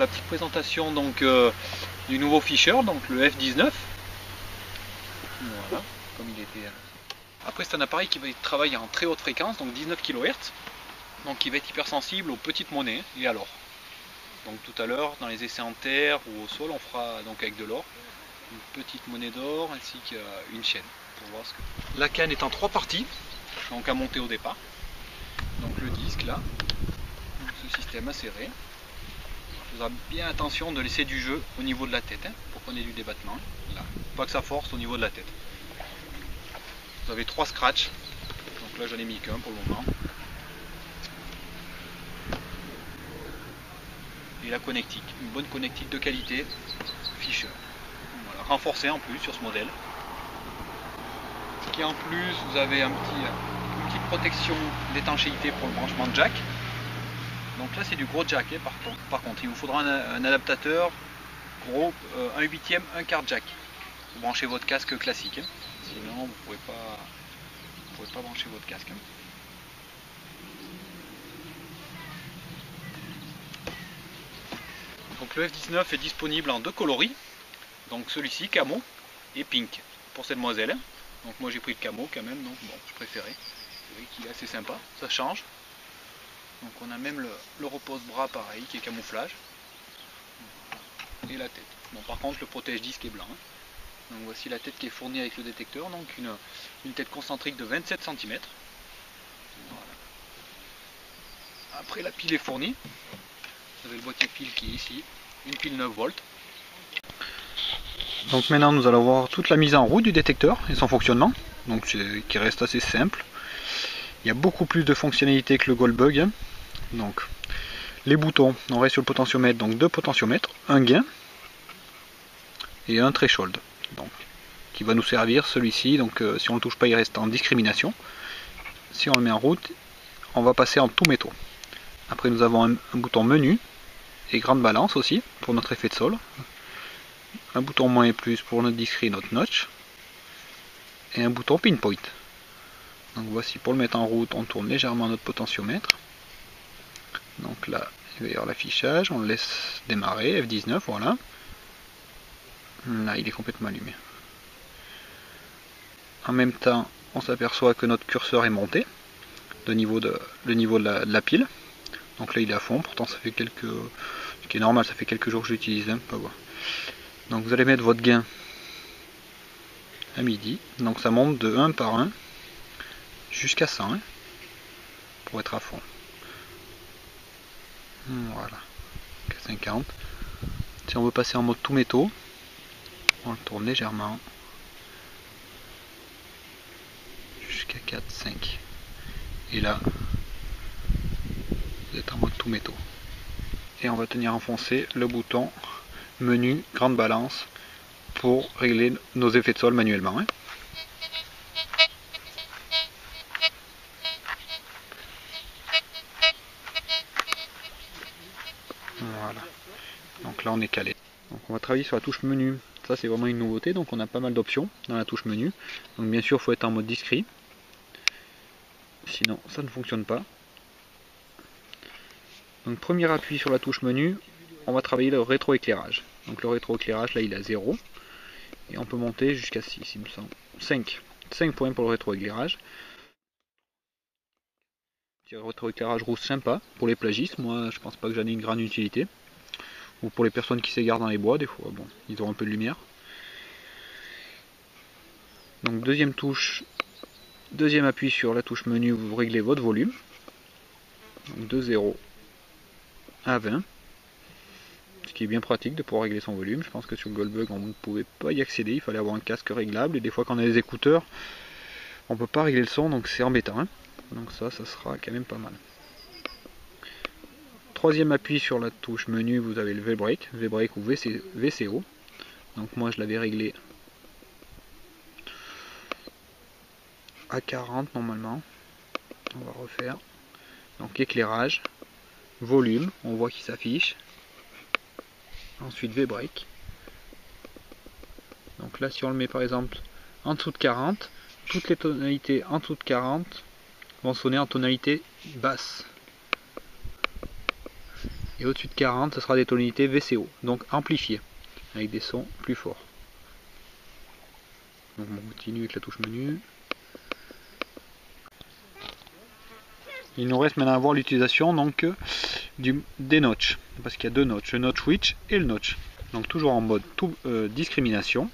La petite présentation donc du nouveau Fischer, donc le F19. Voilà, comme il était. Après c'est un appareil qui va travailler en très haute fréquence, donc 19 kHz, donc qui va être hypersensible aux petites monnaies et à l'or. Donc tout à l'heure dans les essais en terre ou au sol on fera donc avec de l'or, une petite monnaie d'or ainsi qu'une chaîne. Pour voir ce que... La canne est en 3 parties, donc à monter au départ. Donc le disque là, donc ce système acéré. Il faudra bien attention de laisser du jeu au niveau de la tête, pour qu'on ait du débattement. Là. Pas que ça force au niveau de la tête. Vous avez 3 scratchs, donc là j'en ai mis qu'un pour le moment. Et la connectique, une bonne connectique de qualité, Fischer. Voilà, renforcée en plus sur ce modèle. Qui en plus vous avez une petite protection d'étanchéité pour le branchement de jack. Donc là c'est du gros jack par contre il vous faudra un adaptateur gros, 1/8e, 1/4 jack. Vous branchez votre casque classique, sinon vous ne pouvez pas brancher votre casque. Donc le F19 est disponible en 2 coloris, donc celui-ci camo et pink pour cette demoiselle. Donc moi j'ai pris le camo quand même, donc bon je préférais. Vous voyez qu'il est assez sympa, ça change. Donc on a même le repose-bras pareil qui est camouflage. Et la tête. Bon par contre le protège-disque est blanc. Donc voici la tête qui est fournie avec le détecteur, donc une tête concentrique de 27 cm. Voilà. Après la pile est fournie. Vous avez le boîtier pile qui est ici, une pile 9 volts. Donc maintenant nous allons voir toute la mise en route du détecteur et son fonctionnement, donc qui reste assez simple. Il y a beaucoup plus de fonctionnalités que le Goldbug. Donc les boutons, on reste sur le potentiomètre, donc 2 potentiomètres, un gain et un threshold, donc qui va nous servir celui-ci. Donc si on ne le touche pas il reste en discrimination, si on le met en route on va passer en tout métaux. Après nous avons un bouton menu et grande balance aussi pour notre effet de sol, un bouton moins et plus pour notre discret et notre notch, et un bouton pinpoint. Donc voici pour le mettre en route, on tourne légèrement notre potentiomètre. Donc là il va y avoir l'affichage, on le laisse démarrer, F19, voilà. Là il est complètement allumé. En même temps on s'aperçoit que notre curseur est monté le niveau de la pile. Donc là il est à fond, pourtant ça fait ce qui est normal, ça fait quelques jours que je l'utilise. Donc vous allez mettre votre gain à midi, donc ça monte de 1 par 1 jusqu'à 100 pour être à fond. Voilà, jusqu'à 50. Si on veut passer en mode tout métaux, on le tourne légèrement jusqu'à 4, 5. Et là, vous êtes en mode tout métaux. Et on va tenir enfoncé le bouton menu grande balance pour régler nos effets de sol manuellement. Voilà, donc là on est calé. Donc on va travailler sur la touche menu. Ça c'est vraiment une nouveauté, donc on a pas mal d'options dans la touche menu. Donc bien sûr il faut être en mode discret, sinon ça ne fonctionne pas. Donc premier appui sur la touche menu, on va travailler le rétroéclairage. Donc le rétroéclairage là il est à 0 et on peut monter jusqu'à 6 il me semble. 5 points pour le rétroéclairage. Le rétroéclairage rouge sympa pour les plagistes, moi je pense pas que j'en ai une grande utilité. Ou pour les personnes qui s'égarent dans les bois, des fois, bon, ils auront un peu de lumière. Donc deuxième appui sur la touche menu, vous réglez votre volume. Donc de 0 à 20. Ce qui est bien pratique de pouvoir régler son volume. Je pense que sur le Goldbug on ne pouvait pas y accéder, il fallait avoir un casque réglable. Et des fois quand on a des écouteurs, on ne peut pas régler le son, donc c'est embêtant. Donc ça sera quand même pas mal. Troisième appui sur la touche menu, vous avez le V-Brake ou VCO. Donc moi je l'avais réglé à 40 normalement. On va refaire. Donc éclairage, volume, on voit qu'il s'affiche. Ensuite V-Brake. Donc là si on le met par exemple en dessous de 40, toutes les tonalités en dessous de 40 vont sonner en tonalité basse. Et au-dessus de 40, ce sera des tonalités VCO, donc amplifiées, avec des sons plus forts. Donc on continue avec la touche menu. Il nous reste maintenant à voir l'utilisation donc des notches, parce qu'il y a deux notches, le notch switch et le notch. Donc toujours en mode discrimination.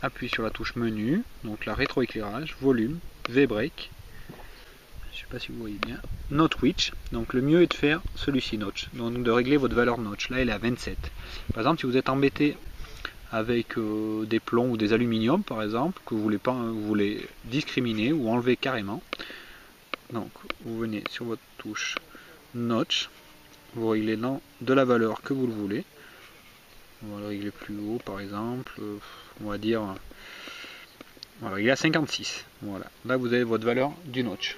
Appuie sur la touche menu, donc la rétroéclairage, volume, V-break. Je sais pas si vous voyez bien. Notch switch, donc le mieux est de faire celui-ci notch, donc de régler votre valeur notch. Là elle est à 27. Par exemple si vous êtes embêté avec des plombs ou des aluminiums par exemple, que vous voulez discriminer ou enlever carrément. Donc vous venez sur votre touche notch, vous réglez de la valeur que vous le voulez. On va le régler plus haut par exemple, on va dire, on va régler à 56. Voilà, là vous avez votre valeur du notch.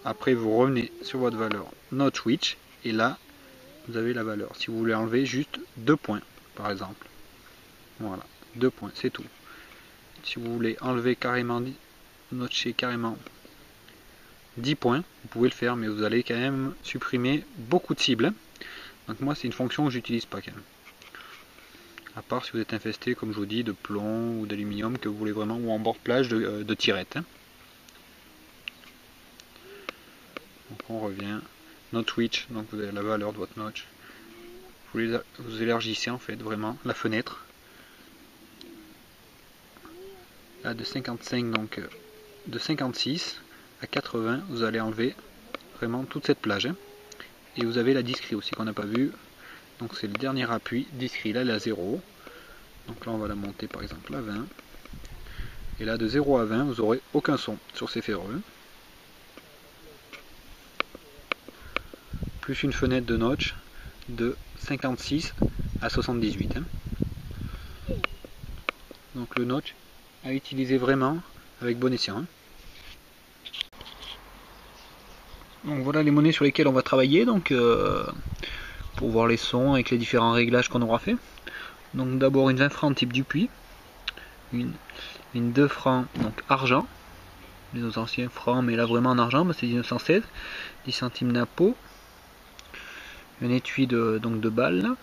Après vous revenez sur votre valeur notch switch et là vous avez la valeur. Si vous voulez enlever juste 2 points par exemple, voilà, 2 points, c'est tout. Si vous voulez enlever carrément, notcher carrément 10 points, vous pouvez le faire, mais vous allez quand même supprimer beaucoup de cibles. Donc moi c'est une fonction que j'utilise pas quand même. À part si vous êtes infesté, comme je vous dis, de plomb ou d'aluminium que vous voulez vraiment, ou en bord de plage de tirettes. Donc on revient, notch switch, donc vous avez la valeur de votre notch. Vous élargissez en fait vraiment la fenêtre. Là de 55, donc de 56 à 80, vous allez enlever vraiment toute cette plage. Et vous avez la discrete aussi qu'on n'a pas vu. Donc c'est le dernier appui, discrete, là elle est à 0. Donc là on va la monter par exemple à 20. Et là de 0 à 20, vous n'aurez aucun son sur ces ferreux. Plus une fenêtre de notch de 56 à 78. Donc le notch à utiliser vraiment avec bon escient. Donc voilà les monnaies sur lesquelles on va travailler, donc pour voir les sons avec les différents réglages qu'on aura fait. Donc d'abord une 20 francs type Dupuis, une 2 francs donc argent, les anciens francs mais là vraiment en argent, c'est 1916, 10 centimes Napo, un étui de balle,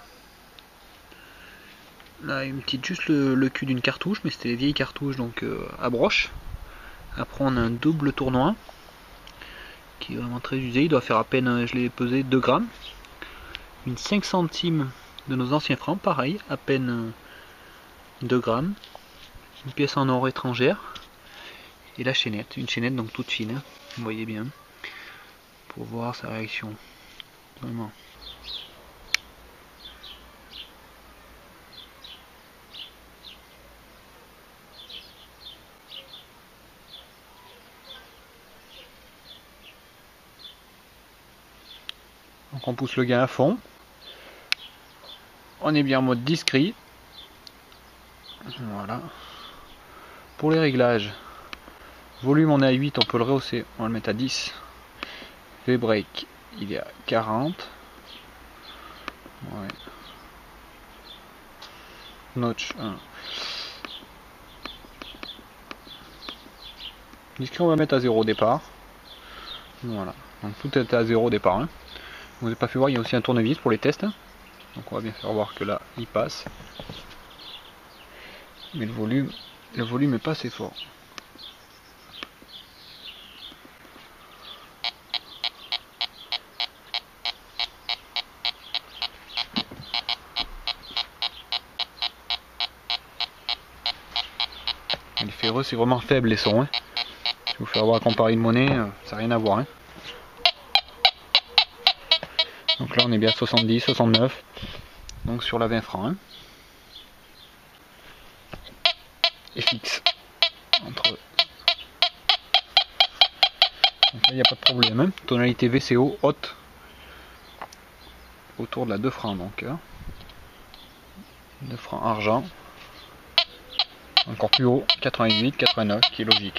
là une petite juste le cul d'une cartouche, mais c'était les vieilles cartouches donc à broche. Après on a un double tournois qui est vraiment très usé, il doit faire à peine, je l'ai pesé 2 grammes, une 5 centimes de nos anciens francs, pareil, à peine 2 grammes, une pièce en or étrangère, et la chaînette, une chaînette donc toute fine, vous voyez bien, pour voir sa réaction, vraiment. Donc on pousse le gain à fond, on est bien en mode discret, voilà. Pour les réglages, volume on est à 8, on peut le rehausser, on va le mettre à 10. V-break il est à 40. Ouais. Notch 1. Discret on va mettre à 0 au départ. Voilà, donc tout est à 0 au départ. Hein. Vous n'avez pas fait voir, il y a aussi un tournevis pour les tests. Donc on va bien faire voir que là il passe. Mais le volume est pas assez fort. Les ferreux c'est vraiment faible les sons. Hein. Si vous faites voir à comparer une monnaie, ça n'a rien à voir. Hein. Donc là on est bien à 70, 69. Donc sur la 20 francs. Hein. Et fixe. Entre eux. Donc là il n'y a pas de problème. Hein. Tonalité VCO haute. Autour de la 2 francs donc. 2 francs argent. Encore plus haut, 88, 89, qui est logique.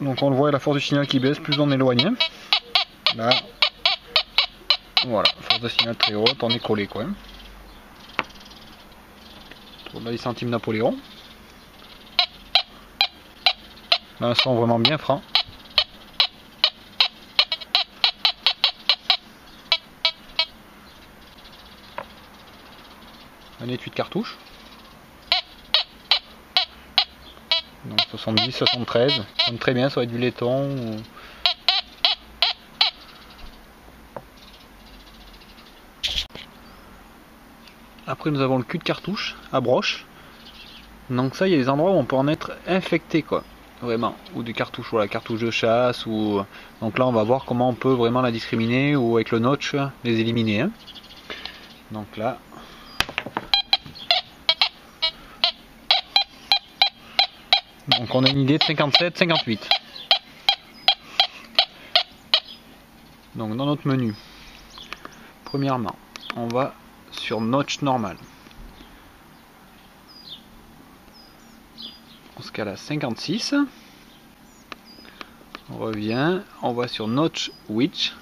Donc on le voit, la force du signal qui baisse, plus on éloigne. Là, voilà, force de signal très haute, on est collé quoi. Autour de 10 centimes Napoléon. On a un son vraiment bien franc. Un étui de cartouche. Donc 70, 73. Ça sonne très bien, ça va être du laiton. Ou... Après nous avons le cul de cartouche à broche. Donc ça, il y a des endroits où on peut en être infecté, quoi. Vraiment. Ou des cartouches, voilà, cartouches de chasse. Ou... Donc là, on va voir comment on peut vraiment la discriminer ou avec le notch les éliminer. Hein. Donc là. Donc on a une idée de 57, 58. Donc dans notre menu, premièrement, on va sur notch normal. On se cale à 56. On revient, on va sur notch width.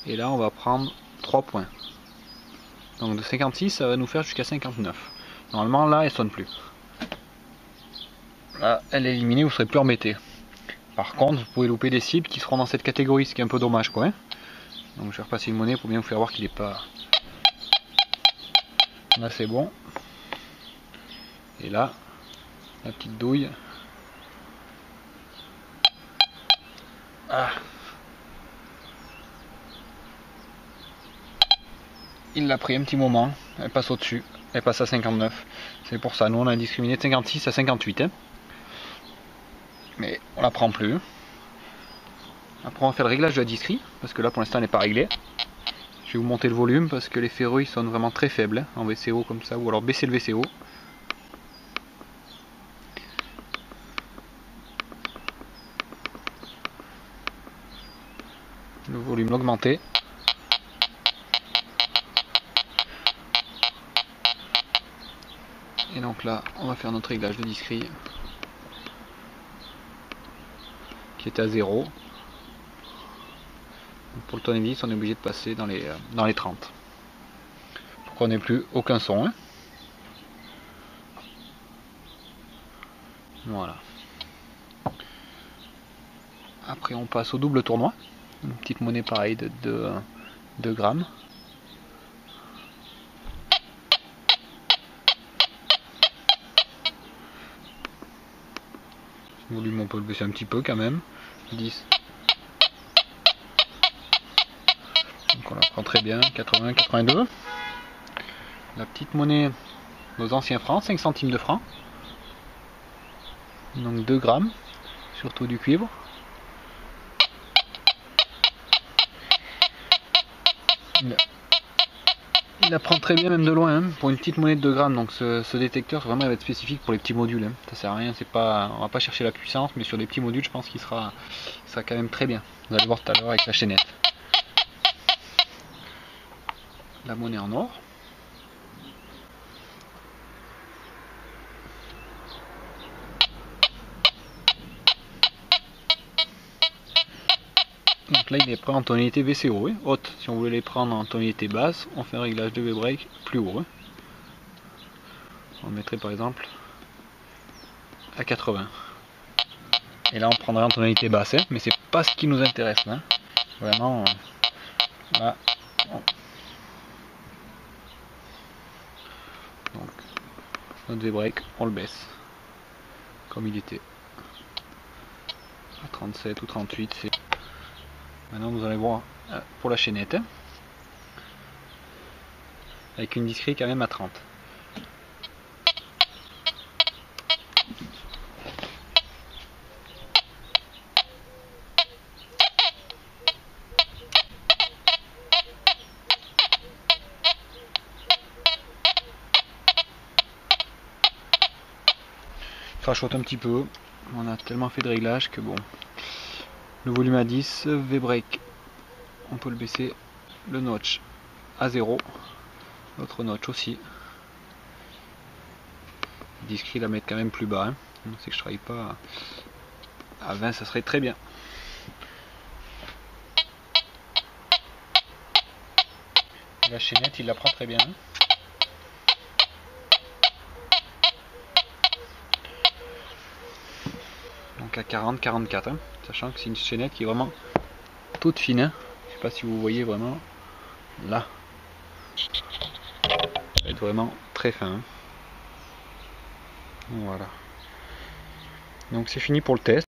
Et là on va prendre 3 points. Donc de 56 ça va nous faire jusqu'à 59. Normalement là elle sonne plus. Là elle est éliminée, vous ne serez plus embêté. Par contre vous pouvez louper des cibles qui seront dans cette catégorie, ce qui est un peu dommage quoi. Hein. Donc je vais repasser une monnaie pour bien vous faire voir qu'il n'est pas... Là c'est bon. Et là, la petite douille. Ah. Il l'a pris un petit moment, elle passe au-dessus, elle passe à 59. C'est pour ça, nous on a discriminé de 56 à 58. Hein. Mais on la prend plus. Après on va faire le réglage de la discri, parce que là pour l'instant elle n'est pas réglée. Je vais vous monter le volume parce que les ferrues sonnent vraiment très faibles hein, en VCO comme ça, ou alors baisser le VCO. Le volume l'augmenter. Et donc là on va faire notre réglage de discri qui est à 0. Pour le tournevis on est obligé de passer dans les 30 pour qu'on n'ait plus aucun son hein. Voilà. Après on passe au double tournoi, une petite monnaie pareille de 2 grammes. Le volume on peut le baisser un petit peu quand même, 10. Donc on la prend très bien, 80, 82. La petite monnaie, nos anciens francs, 5 centimes de francs. Donc 2 grammes, surtout du cuivre. Il la prend très bien même de loin hein, pour une petite monnaie de 2 grammes. Donc ce détecteur vraiment il va être spécifique pour les petits modules. Hein. Ça sert à rien, c'est pas, on va pas chercher la puissance, mais sur des petits modules je pense qu'il sera quand même très bien. Vous allez voir tout à l'heure avec la chaînette. La monnaie en or. Donc là il est prêt en tonalité VCO, hein, haute. Si on voulait les prendre en tonalité basse, on fait un réglage de V-break plus haut. Hein. On mettrait par exemple à 80. Et là on prendrait en tonalité basse, hein, mais c'est pas ce qui nous intéresse. Hein. Vraiment, là, donc notre V-break on le baisse comme il était à 37 ou 38. Maintenant vous allez voir pour la chaînette hein, avec une discrète quand même à 30. Crachote un petit peu, on a tellement fait de réglages que bon. Le volume à 10, V-break, on peut le baisser, le notch à 0, l'autre notch aussi. Discret la mettre quand même plus bas, hein. C'est que je travaille pas à 20, ça serait très bien. La chaînette il la prend très bien. Hein. Donc donc à 40-44, hein, sachant que c'est une chaînette qui est vraiment toute fine, hein. Je sais pas si vous voyez vraiment là, ça va être vraiment très fin, hein. Voilà, donc c'est fini pour le test.